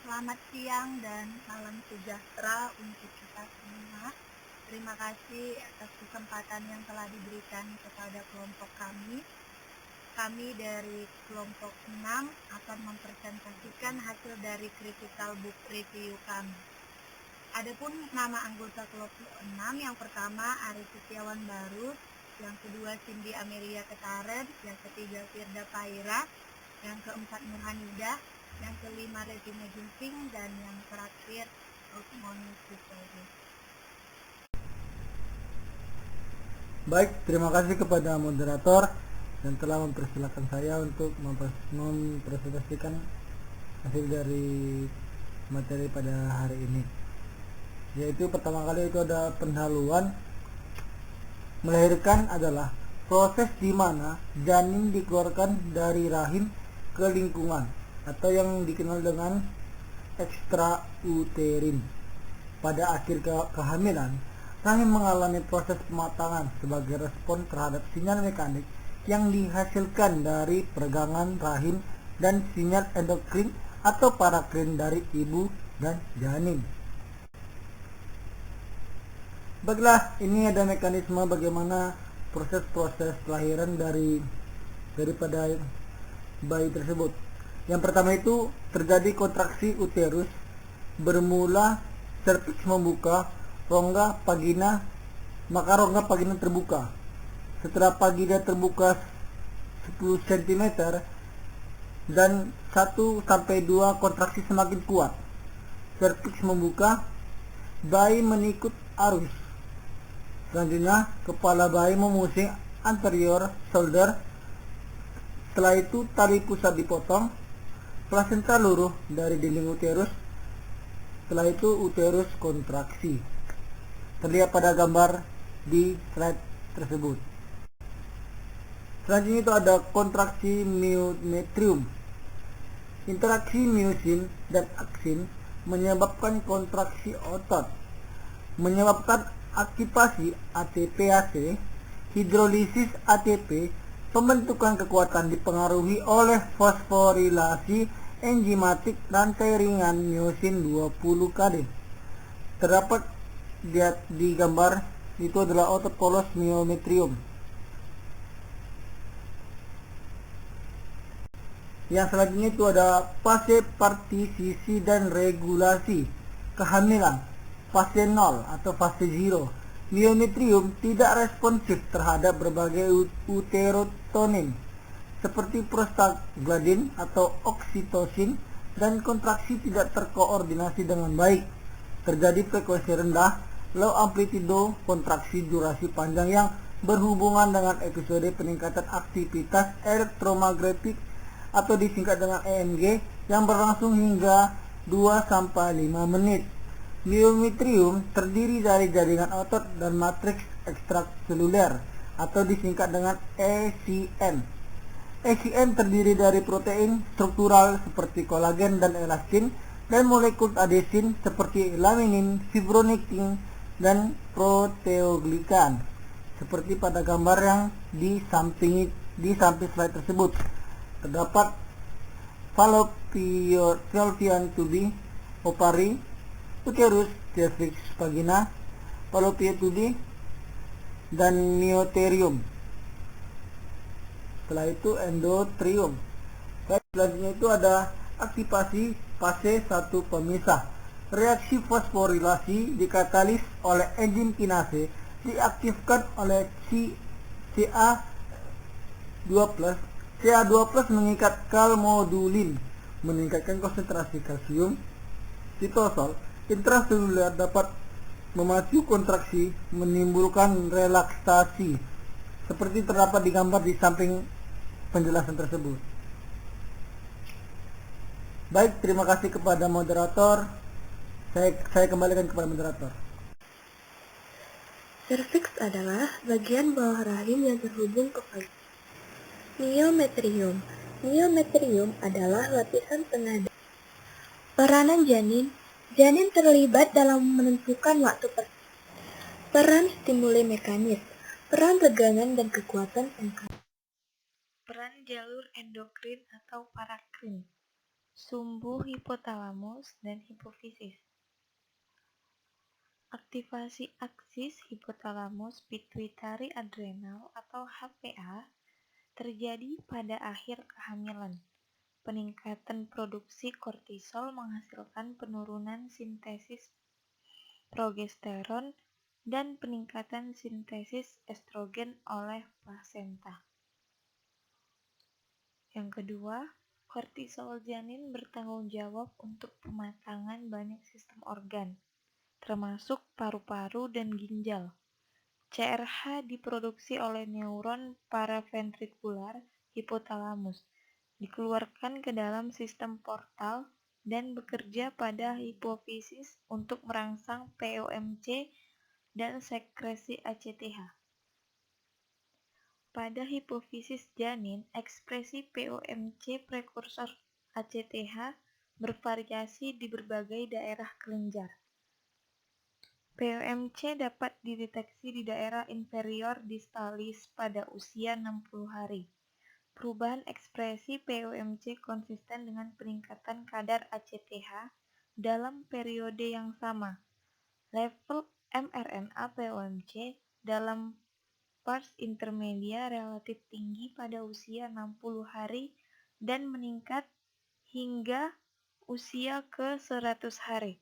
Selamat siang dan salam sejahtera untuk kita semua. Terima kasih atas kesempatan yang telah diberikan kepada kelompok kami. Kami dari kelompok 6 akan mempresentasikan hasil dari critical book review kami. Adapun nama anggota kelompok 6, yang pertama Ari Setiawan Barus, yang kedua Cindy Amelia Ketared, yang ketiga Firda Paira, yang keempat Nurhanidah, yang kelima Regina Ginsing, dan yang terakhir Rukmoni Sitohang. Baik, terima kasih kepada moderator yang telah mempersilahkan saya untuk mempresentasikan hasil dari materi pada hari ini. Yaitu pertama kali itu ada pendahuluan. Melahirkan adalah proses di mana janin dikeluarkan dari rahim ke lingkungan atau yang dikenal dengan ekstrauterin. Pada akhir kehamilan, rahim mengalami proses pematangan sebagai respon terhadap sinyal mekanik yang dihasilkan dari peregangan rahim dan sinyal endokrin atau parakrin dari ibu dan janin. Baiklah, ini ada mekanisme bagaimana proses-proses kelahiran daripada bayi tersebut. Yang pertama itu terjadi kontraksi uterus, bermula serviks membuka, rongga vagina, maka rongga vagina terbuka. Setelah vagina terbuka 10 cm dan 1-2 kontraksi semakin kuat, serviks membuka, bayi menikut arus. Selanjutnya, kepala bayi memusing anterior shoulder. Setelah itu, tali pusat dipotong, plasenta luruh dari dinding uterus. Setelah itu, uterus kontraksi. Terlihat pada gambar di slide tersebut. Selanjutnya itu ada kontraksi myometrium. Interaksi myosin dan aksin menyebabkan kontraksi otot, menyebabkan aktivasi ATP-AC, hidrolisis ATP, pembentukan kekuatan dipengaruhi oleh fosforilasi enzimatik rantai ringan myosin 20 KD. Terdapat di gambar itu adalah otot polos myometrium. Yang selanjutnya itu ada fase partisisi dan regulasi kehamilan, fase 0 atau fase 0. Myometrium tidak responsif terhadap berbagai uterotonin seperti prostaglandin atau oksitosin, dan kontraksi tidak terkoordinasi dengan baik. Terjadi frekuensi rendah, low amplitude kontraksi durasi panjang yang berhubungan dengan episode peningkatan aktivitas elektromagnetik atau disingkat dengan EMG yang berlangsung hingga 2-5 menit. Myometrium terdiri dari jaringan otot dan matriks ekstraseluler atau disingkat dengan ECM. ECM terdiri dari protein struktural seperti kolagen dan elastin dan molekul adesin seperti laminin, fibronektin, dan proteoglikan. Seperti pada gambar yang di samping slide tersebut. Terdapat fallopian tubi, ovari, uterus, cervix, vagina, fallopian tubi, dan meioterium. Setelah itu endotrium. Selanjutnya itu ada aktivasi fase 1 pemisah. Reaksi fosforilasi dikatalis oleh enzim kinase, diaktifkan oleh CA2+. CA2+ mengikat kalmodulin, meningkatkan konsentrasi kalsium. Sitosol intraseluler dapat memacu kontraksi, menimbulkan relaksasi, seperti terdapat di gambar di samping penjelasan tersebut. Baik, terima kasih kepada moderator. Saya kembalikan kepada moderator. Serviks adalah bagian bawah rahim yang terhubung ke vagina. Myometrium. Myometrium adalah lapisan tengah. Peranan janin. Janin terlibat dalam menentukan waktu peran stimuli mekanis, peran tegangan dan kekuatan sengketa, peran jalur endokrin atau parakrin, sumbu hipotalamus dan hipofisis. Aktivasi aksis hipotalamus pituitary adrenal atau HPA terjadi pada akhir kehamilan. Peningkatan produksi kortisol menghasilkan penurunan sintesis progesteron dan peningkatan sintesis estrogen oleh plasenta. Yang kedua, kortisol janin bertanggung jawab untuk pematangan banyak sistem organ, termasuk paru-paru dan ginjal. CRH diproduksi oleh neuron paraventrikular hipotalamus, dikeluarkan ke dalam sistem portal dan bekerja pada hipofisis untuk merangsang POMC dan sekresi ACTH. Pada hipofisis janin, ekspresi POMC prekursor ACTH bervariasi di berbagai daerah kelenjar. POMC dapat dideteksi di daerah inferior distalis pada usia 60 hari. Perubahan ekspresi POMC konsisten dengan peningkatan kadar ACTH dalam periode yang sama. Level mRNA POMC dalam pars intermedia relatif tinggi pada usia 60 hari dan meningkat hingga usia ke 100 hari.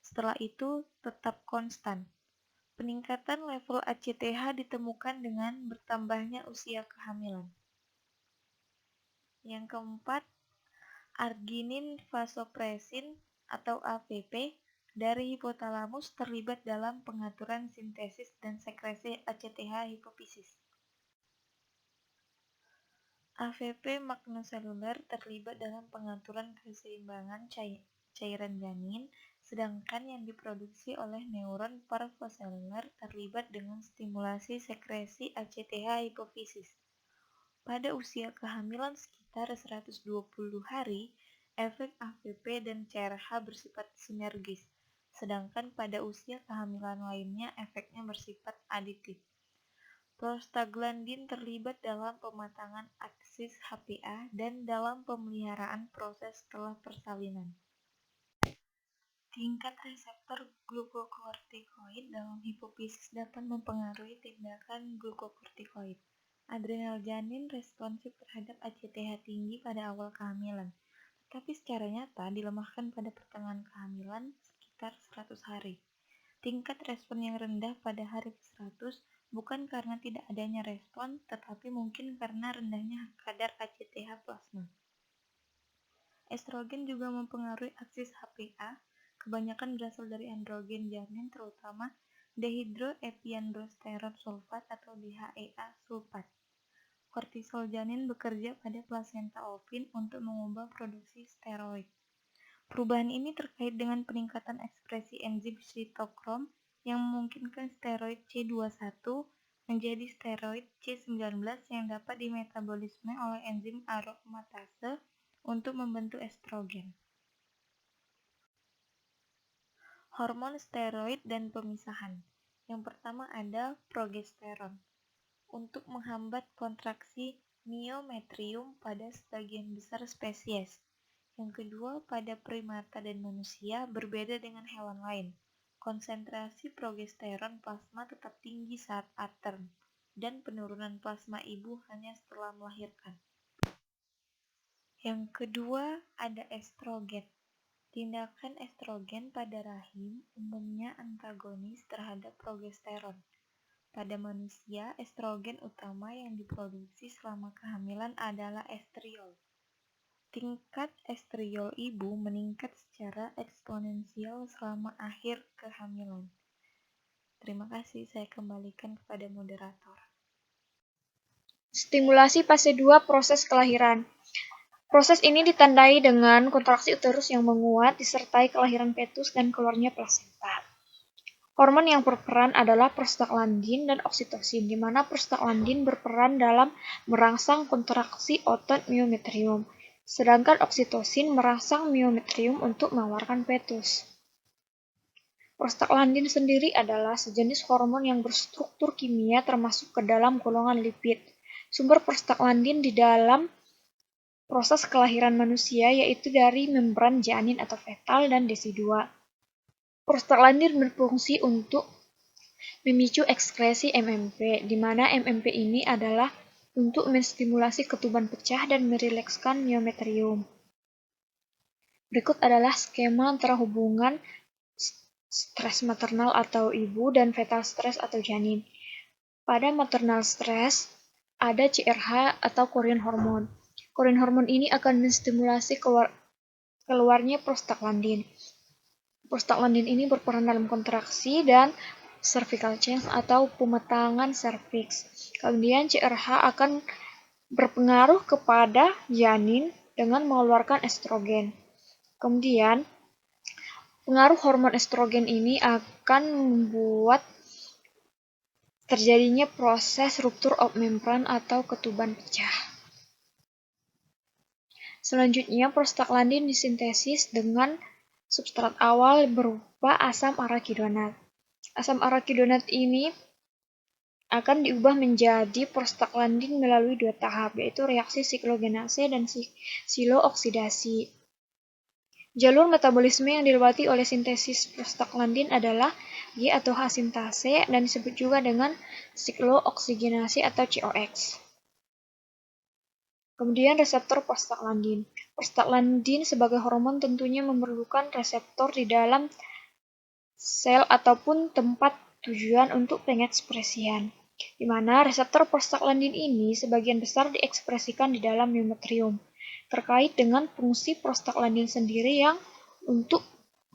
Setelah itu tetap konstan. Peningkatan level ACTH ditemukan dengan bertambahnya usia kehamilan. Yang keempat, arginin vasopresin atau AVP dari hipotalamus terlibat dalam pengaturan sintesis dan sekresi ACTH hipofisis. AVP magnoseluler terlibat dalam pengaturan keseimbangan cairan janin, sedangkan yang diproduksi oleh neuron parvoseluler terlibat dengan stimulasi sekresi ACTH hipofisis. Pada usia kehamilan sekitar 120 hari, efek AVP dan CRH bersifat sinergis, sedangkan pada usia kehamilan lainnya efeknya bersifat aditif. Prostaglandin terlibat dalam pematangan aksis HPA dan dalam pemeliharaan proses setelah persalinan. Tingkat reseptor glukokortikoid dalam hipofisis dapat mempengaruhi tindakan glukokortikoid. Adrenal janin responsif terhadap ACTH tinggi pada awal kehamilan, tetapi secara nyata dilemahkan pada pertengahan kehamilan sekitar 100 hari. Tingkat respon yang rendah pada hari ke-100 bukan karena tidak adanya respon, tetapi mungkin karena rendahnya kadar ACTH plasma. Estrogen juga mempengaruhi aksis HPA, kebanyakan berasal dari androgen janin, terutama dehidroepiandrosterone sulfat atau DHEA sulfat. Kortisol janin bekerja pada plasenta ovin untuk mengubah produksi steroid. Perubahan ini terkait dengan peningkatan ekspresi enzim sitokrom yang memungkinkan steroid C21 menjadi steroid C19 yang dapat dimetabolisme oleh enzim aromatase untuk membentuk estrogen. Hormon steroid dan pemisahan. Yang pertama ada progesteron. Untuk menghambat kontraksi miometrium pada sebagian besar spesies. Yang kedua, pada primata dan manusia berbeda dengan hewan lain. Konsentrasi progesteron plasma tetap tinggi saat aterm, dan penurunan plasma ibu hanya setelah melahirkan. Yang kedua, ada estrogen. Tindakan estrogen pada rahim umumnya antagonis terhadap progesteron. Pada manusia, estrogen utama yang diproduksi selama kehamilan adalah estriol. Tingkat estriol ibu meningkat secara eksponensial selama akhir kehamilan. Terima kasih, saya kembalikan kepada moderator. Stimulasi fase 2 proses kelahiran. Proses ini ditandai dengan kontraksi uterus yang menguat disertai kelahiran fetus dan keluarnya plasenta. Hormon yang berperan adalah prostaglandin dan oksitosin, di mana prostaglandin berperan dalam merangsang kontraksi otot miometrium, sedangkan oksitosin merangsang miometrium untuk mengeluarkan fetus. Prostaglandin sendiri adalah sejenis hormon yang berstruktur kimia termasuk ke dalam golongan lipid. Sumber prostaglandin di dalam proses kelahiran manusia, yaitu dari membran janin atau fetal dan desidua. Prostaglandin berfungsi untuk memicu ekskresi MMP, di mana MMP ini adalah untuk menstimulasi ketuban pecah dan merilekskan miometrium. Berikut adalah skema antara hubungan stres maternal atau ibu dan fetal stres atau janin. Pada maternal stres, ada CRH atau Korean hormone. Korean hormone ini akan menstimulasi keluarnya prostaglandin. Prostaglandin ini berperan dalam kontraksi dan cervical change atau pemetangan serviks. Kemudian CRH akan berpengaruh kepada janin dengan mengeluarkan estrogen. Kemudian, pengaruh hormon estrogen ini akan membuat terjadinya proses rupture of membran atau ketuban pecah. Selanjutnya, prostaglandin disintesis dengan substrat awal berupa asam arakidonat. Asam arakidonat ini akan diubah menjadi prostaglandin melalui dua tahap, yaitu reaksi siklogenase dan silooksidasi. Jalur metabolisme yang dilewati oleh sintesis prostaglandin adalah G atau H sintase dan disebut juga dengan siklooksigenase atau COX. Kemudian reseptor prostaglandin. Prostaglandin sebagai hormon tentunya memerlukan reseptor di dalam sel ataupun tempat tujuan untuk pengekspresian, di mana reseptor prostaglandin ini sebagian besar diekspresikan di dalam miometrium, terkait dengan fungsi prostaglandin sendiri yang untuk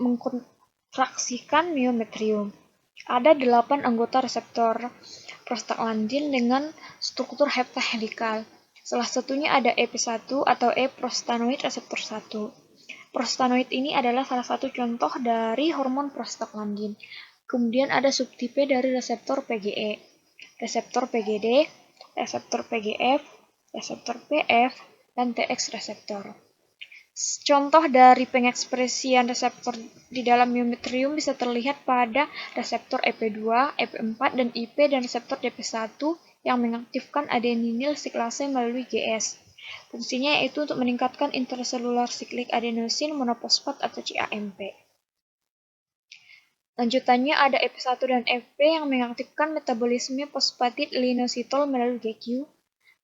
mengkontraksikan miometrium. Ada 8 anggota reseptor prostaglandin dengan struktur heptahelikal. Salah satunya ada EP1 atau E-prostanoid reseptor 1. Prostanoid ini adalah salah satu contoh dari hormon prostaglandin. Kemudian ada subtipe dari reseptor PGE, reseptor PGD, reseptor PGF, reseptor PF, dan TX reseptor. Contoh dari pengekspresian reseptor di dalam miometrium bisa terlihat pada reseptor EP2, EP4, dan IP dan reseptor DP1 yang mengaktifkan adenyl siklase melalui GS. Fungsinya yaitu untuk meningkatkan intracellular cyclic adenosine monofosfat atau CAMP. Lanjutannya ada EP1 dan EP yang mengaktifkan metabolisme fosfatid inositol melalui GQ.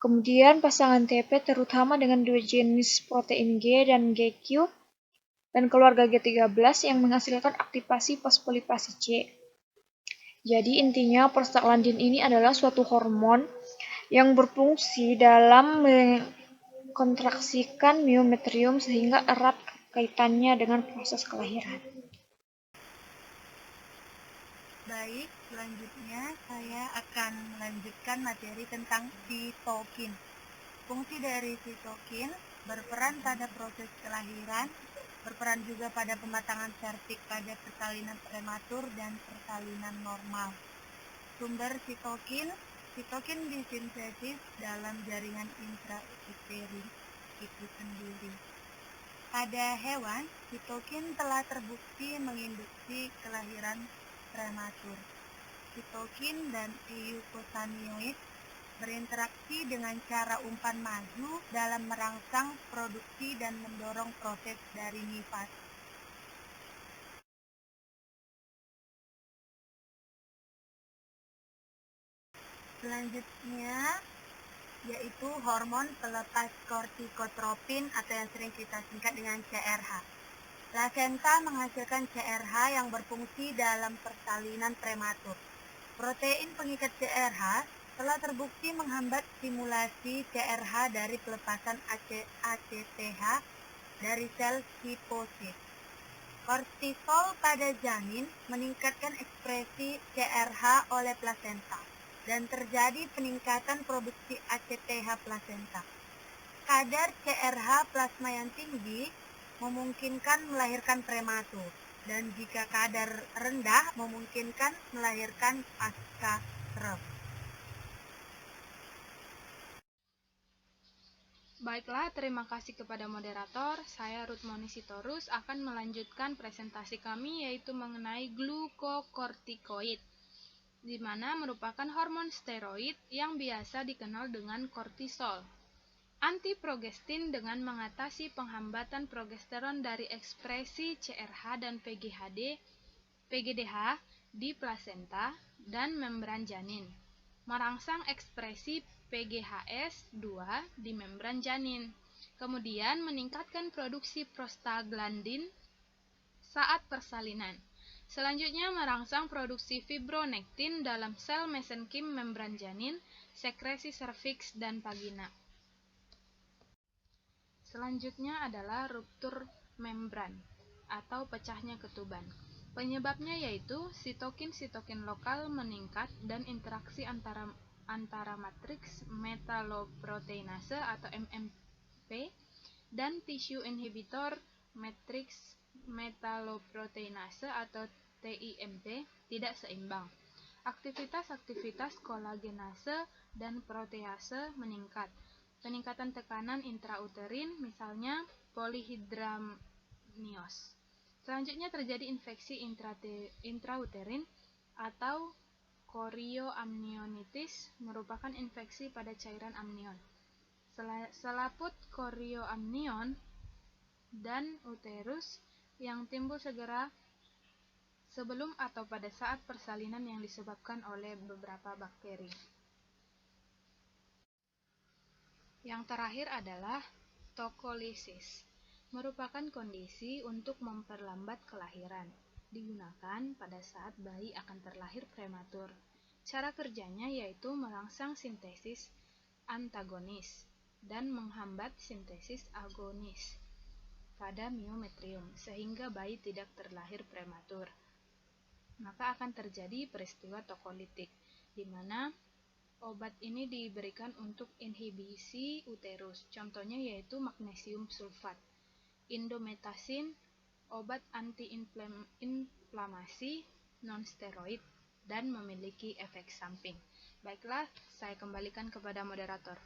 Kemudian pasangan TP terutama dengan dua jenis protein G dan GQ dan keluarga G13 yang menghasilkan aktivasi fosfolipasi C. Jadi intinya prostaglandin ini adalah suatu hormon yang berfungsi dalam mengkontraksikan miometrium sehingga erat kaitannya dengan proses kelahiran. Baik, selanjutnya saya akan melanjutkan materi tentang sitokin. Fungsi dari sitokin berperan pada proses kelahiran, berperan juga pada pematangan serviks pada persalinan prematur dan persalinan normal. Sumber sitokin disintesis dalam jaringan intrauterin itu sendiri. Pada hewan, sitokin telah terbukti menginduksi kelahiran prematur. Sitokin dan eukosanoid berinteraksi dengan cara umpan maju dalam merangsang produksi dan mendorong proses dari nifas. Selanjutnya yaitu hormon pelepas kortikotropin atau yang sering kita singkat dengan CRH. Plasenta menghasilkan CRH yang berfungsi dalam persalinan prematur. Protein pengikat CRH telah terbukti menghambat stimulasi CRH dari pelepasan ACTH dari sel hipofisis. Kortisol pada janin meningkatkan ekspresi CRH oleh plasenta dan terjadi peningkatan produksi ACTH plasenta. Kadar CRH plasma yang tinggi memungkinkan melahirkan prematur, dan jika kadar rendah memungkinkan melahirkan pasca term. Baiklah, terima kasih kepada moderator. Saya Ruth Monisitorus akan melanjutkan presentasi kami yaitu mengenai glukokortikoid, di mana merupakan hormon steroid yang biasa dikenal dengan kortisol. Antiprogestin dengan mengatasi penghambatan progesteron dari ekspresi CRH dan PGDH di plasenta dan membran janin. Merangsang ekspresi PGHS2 di membran janin. Kemudian meningkatkan produksi prostaglandin saat persalinan. Selanjutnya merangsang produksi fibronektin dalam sel mesenkim membran janin, sekresi serviks dan vagina. Selanjutnya adalah ruptur membran atau pecahnya ketuban. Penyebabnya yaitu sitokin lokal meningkat dan interaksi antara matriks metaloproteinase atau MMP dan tisu inhibitor matriks metaloproteinase atau TIMP tidak seimbang. Aktivitas kolagenase dan protease meningkat. Peningkatan tekanan intrauterin, misalnya polihidramnios. Selanjutnya terjadi infeksi intrauterin atau chorioamnionitis, merupakan infeksi pada cairan amnion. Selaput chorioamnion dan uterus yang timbul segera sebelum atau pada saat persalinan yang disebabkan oleh beberapa bakteri. Yang terakhir adalah tokolisis, merupakan kondisi untuk memperlambat kelahiran, digunakan pada saat bayi akan terlahir prematur. Cara kerjanya yaitu merangsang sintesis antagonis dan menghambat sintesis agonis pada miometrium, sehingga bayi tidak terlahir prematur. Maka akan terjadi peristiwa tokolitik, di mana obat ini diberikan untuk inhibisi uterus, contohnya yaitu magnesium sulfat, indometasin, obat anti-inflamasi non-steroid, dan memiliki efek samping. Baiklah, saya kembalikan kepada moderator.